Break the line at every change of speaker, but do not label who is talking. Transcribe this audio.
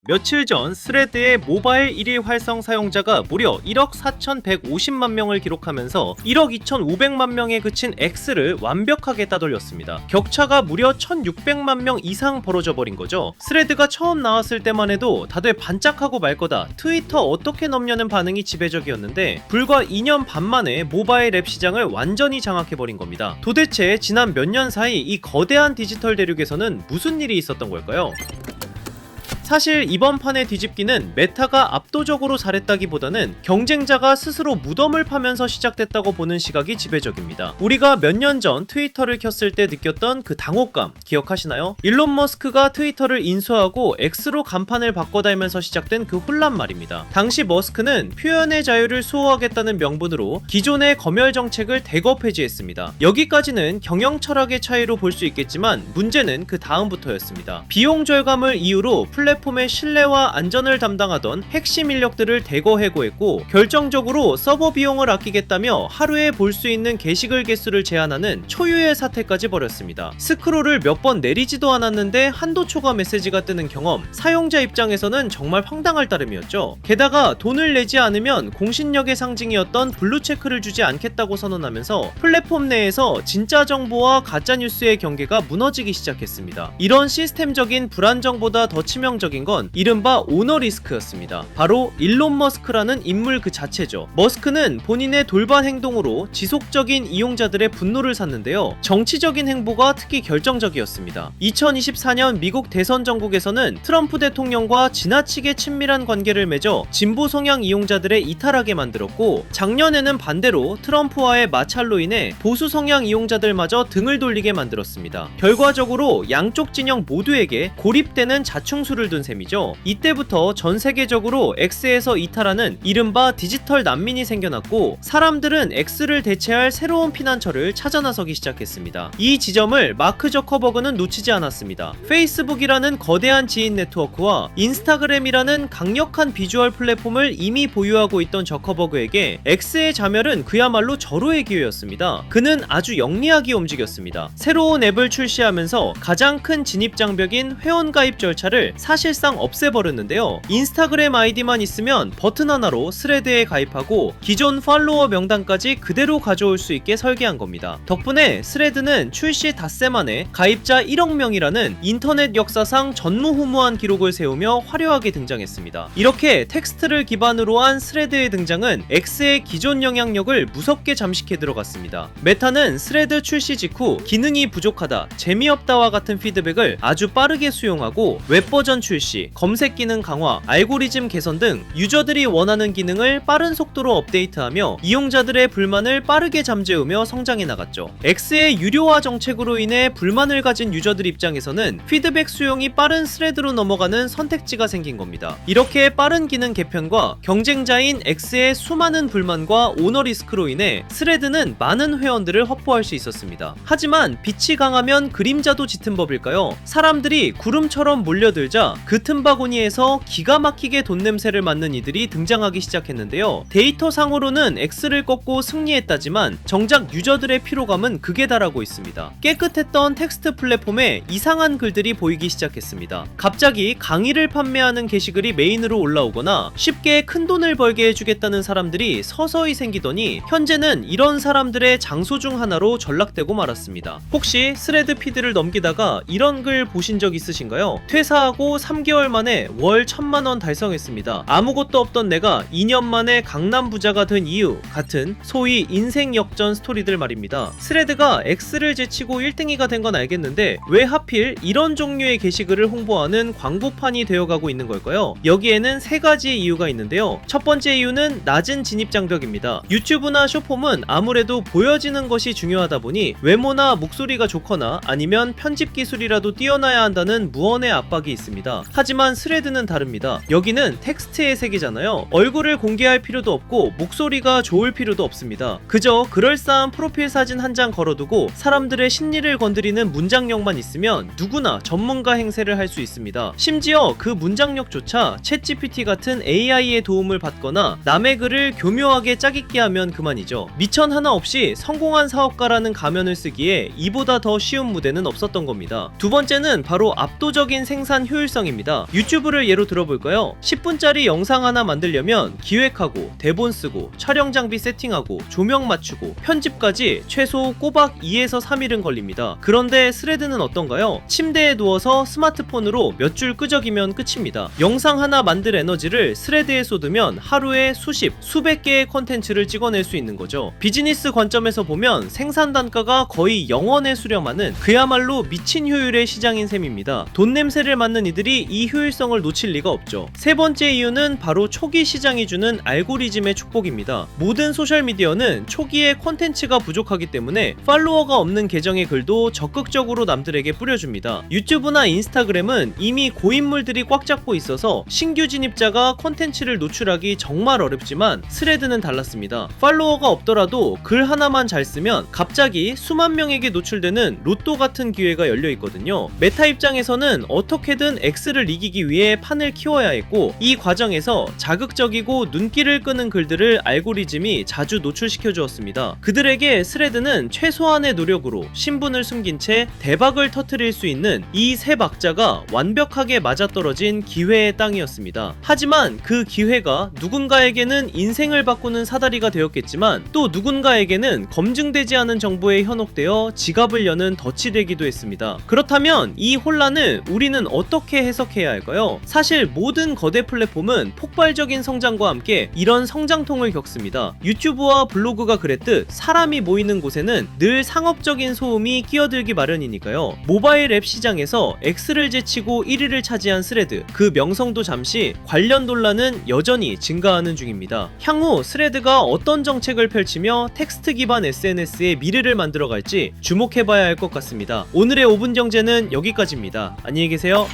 며칠 전 스레드의 모바일 1일 활성 사용자가 무려 1억 4,150만 명을 기록하면서 1억 2,500만 명에 그친 X를 완벽하게 따돌렸습니다. 격차가 무려 1,600만 명 이상 벌어져 버린 거죠. 스레드가 처음 나왔을 때만 해도 다들 반짝하고 말 거다, 트위터 어떻게 넘냐는 반응이 지배적이었는데 불과 2년 반 만에 모바일 앱 시장을 완전히 장악해버린 겁니다. 도대체 지난 몇 년 사이 이 거대한 디지털 대륙에서는 무슨 일이 있었던 걸까요? 사실 이번 판의 뒤집기는 메타가 압도적으로 잘했다기보다는 경쟁자가 스스로 무덤을 파면서 시작됐다고 보는 시각이 지배적입니다. 우리가 몇 년 전 트위터를 켰을 때 느꼈던 그 당혹감 기억하시나요? 일론 머스크가 트위터를 인수하고 X로 간판을 바꿔달면서 시작된 그 혼란 말입니다. 당시 머스크는 표현의 자유를 수호하겠다는 명분으로 기존의 검열 정책을 대거 폐지했습니다. 여기까지는 경영 철학의 차이로 볼 수 있겠지만 문제는 그 다음부터였습니다. 비용 절감을 이유로 플랫폼의 신뢰와 안전을 담당하던 핵심 인력들을 대거 해고했고, 결정적으로 서버 비용을 아끼겠다며 하루에 볼 수 있는 게시글 개수를 제한하는 초유의 사태까지 벌였습니다. 스크롤을 몇 번 내리지도 않았는데 한도 초과 메시지가 뜨는 경험, 사용자 입장에서는 정말 황당할 따름이었죠. 게다가 돈을 내지 않으면 공신력의 상징이었던 블루체크를 주지 않겠다고 선언하면서 플랫폼 내에서 진짜 정보와 가짜 뉴스의 경계가 무너지기 시작했습니다. 이런 시스템적인 불안정보다 더 치명적인 건 이른바 오너 리스크였습니다. 바로 일론 머스크라는 인물 그 자체죠. 머스크는 본인의 돌발 행동으로 지속적인 이용자들의 분노를 샀는데요. 정치적인 행보가 특히 결정적이었습니다. 2024년 미국 대선 전국에서는 트럼프 대통령과 지나치게 친밀한 관계를 맺어 진보 성향 이용자들의 이탈하게 만들었고, 작년에는 반대로 트럼프와의 마찰로 인해 보수 성향 이용자들마저 등을 돌리게 만들었습니다. 결과적으로 양쪽 진영 모두에게 고립되는 자충수를 둔 셈이죠. 이때부터 전 세계적으로 X에서 이탈하는 이른바 디지털 난민이 생겨났고, 사람들은 X를 대체할 새로운 피난처를 찾아 나서기 시작했습니다. 이 지점을 마크 저커버그는 놓치지 않았습니다. 페이스북이라는 거대한 지인 네트워크와 인스타그램이라는 강력한 비주얼 플랫폼을 이미 보유하고 있던 저커버그에게 X의 자멸은 그야말로 절호의 기회였습니다. 그는 아주 영리하게 움직였습니다. 새로운 앱을 출시하면서 가장 큰 진입 장벽인 회원 가입 절차를 사실상 없애버렸는데요. 인스타그램 아이디만 있으면 버튼 하나로 스레드에 가입하고 기존 팔로워 명단까지 그대로 가져올 수 있게 설계한 겁니다. 덕분에 스레드는 출시 닷새 만에 가입자 1억 명이라는 인터넷 역사상 전무후무한 기록을 세우며 화려하게 등장했습니다. 이렇게 텍스트를 기반으로 한 스레드의 등장은 X의 기존 영향력을 무섭게 잠식해 들어갔습니다. 메타는 스레드 출시 직후 기능이 부족하다, 재미없다와 같은 피드백을 아주 빠르게 수용하고 웹버전 출시, 검색 기능 강화, 알고리즘 개선 등 유저들이 원하는 기능을 빠른 속도로 업데이트하며 이용자들의 불만을 빠르게 잠재우며 성장해 나갔죠. X의 유료화 정책으로 인해 불만을 가진 유저들 입장에서는 피드백 수용이 빠른 스레드로 넘어가는 선택지가 생긴 겁니다. 이렇게 빠른 기능 개편과 경쟁자인 X의 수많은 불만과 오너 리스크로 인해 스레드는 많은 회원들을 확보할 수 있었습니다. 하지만 빛이 강하면 그림자도 짙은 법일까요? 사람들이 구름처럼 몰려들자 그 틈바구니에서 기가 막히게 돈 냄새를 맡는 이들이 등장하기 시작했는데요. 데이터상으로는 X를 꺾고 승리했다지만 정작 유저들의 피로감은 극에 달하고 있습니다. 깨끗했던 텍스트 플랫폼에 이상한 글들이 보이기 시작했습니다. 갑자기 강의를 판매하는 게시글이 메인으로 올라오거나 쉽게 큰돈을 벌게 해주겠다는 사람들이 서서히 생기더니 현재는 이런 사람들의 장소 중 하나로 전락되고 말았습니다. 혹시 스레드 피드를 넘기다가 이런 글 보신 적 있으신가요? 퇴사하고 3개월 만에 월 1,000만원 달성했습니다. 아무것도 없던 내가 2년 만에 강남 부자가 된 이유 같은 소위 인생 역전 스토리들 말입니다. 스레드가 X를 제치고 1등이가 된 건 알겠는데 왜 하필 이런 종류의 게시글을 홍보하는 광고판이 되어가고 있는 걸까요? 여기에는 세 가지의 이유가 있는데요. 첫 번째 이유는 낮은 진입 장벽입니다. 유튜브나 숏폼은 아무래도 보여지는 것이 중요하다 보니 외모나 목소리가 좋거나 아니면 편집 기술이라도 뛰어나야 한다는 무언의 압박이 있습니다. 하지만 스레드는 다릅니다. 여기는 텍스트의 세계잖아요. 얼굴을 공개할 필요도 없고 목소리가 좋을 필요도 없습니다. 그저 그럴싸한 프로필 사진 한 장 걸어두고 사람들의 심리를 건드리는 문장력만 있으면 누구나 전문가 행세를 할 수 있습니다. 심지어 그 문장력조차 챗GPT 같은 AI의 도움을 받거나 남의 글을 교묘하게 짜깁기 하면 그만이죠. 미천 하나 없이 성공한 사업가라는 가면을 쓰기에 이보다 더 쉬운 무대는 없었던 겁니다. 두 번째는 바로 압도적인 생산 효율성입니다. 상황입니다. 유튜브를 예로 들어볼까요? 10분짜리 영상 하나 만들려면 기획하고 대본 쓰고 촬영 장비 세팅하고 조명 맞추고 편집까지 최소 꼬박 2에서 3일은 걸립니다. 그런데 스레드는 어떤가요? 침대에 누워서 스마트폰으로 몇 줄 끄적이면 끝입니다. 영상 하나 만들 에너지를 스레드에 쏟으면 하루에 수십, 수백 개의 컨텐츠를 찍어낼 수 있는 거죠. 비즈니스 관점에서 보면 생산 단가가 거의 0원에 수렴하는 그야말로 미친 효율의 시장인 셈입니다. 돈 냄새를 맡는 이들이 이 효율성을 놓칠 리가 없죠. 세 번째 이유는 바로 초기 시장이 주는 알고리즘의 축복입니다. 모든 소셜미디어는 초기에 콘텐츠가 부족하기 때문에 팔로워가 없는 계정의 글도 적극적으로 남들에게 뿌려줍니다. 유튜브나 인스타그램은 이미 고인물들이 꽉 잡고 있어서 신규 진입자가 콘텐츠를 노출하기 정말 어렵지만 스레드는 달랐습니다. 팔로워가 없더라도 글 하나만 잘 쓰면 갑자기 수만 명에게 노출되는 로또 같은 기회가 열려 있거든요. 메타 입장에서는 어떻게든 X를 이기기 위해 판을 키워야 했고, 이 과정에서 자극적이고 눈길을 끄는 글들을 알고리즘이 자주 노출시켜 주었습니다. 그들에게 스레드는 최소한의 노력으로 신분을 숨긴 채 대박을 터뜨릴 수 있는 이 세 박자가 완벽하게 맞아떨어진 기회의 땅이었습니다. 하지만 그 기회가 누군가에게는 인생을 바꾸는 사다리가 되었겠지만 또 누군가에게는 검증되지 않은 정보에 현혹되어 지갑을 여는 덫이 되기도 했습니다. 그렇다면 이 혼란을 우리는 어떻게 해석해야 할까요? 사실 모든 거대 플랫폼은 폭발적인 성장과 함께 이런 성장통을 겪습니다. 유튜브와 블로그가 그랬듯 사람이 모이는 곳에는 늘 상업적인 소음이 끼어들기 마련이니까요. 모바일 앱 시장에서 X를 제치고 1위를 차지한 스레드, 그 명성도 잠시 관련 논란은 여전히 증가하는 중입니다. 향후 스레드가 어떤 정책을 펼치며 텍스트 기반 SNS의 미래를 만들어갈지 주목해봐야 할 것 같습니다. 오늘의 5분 경제는 여기까지입니다. 안녕히 계세요.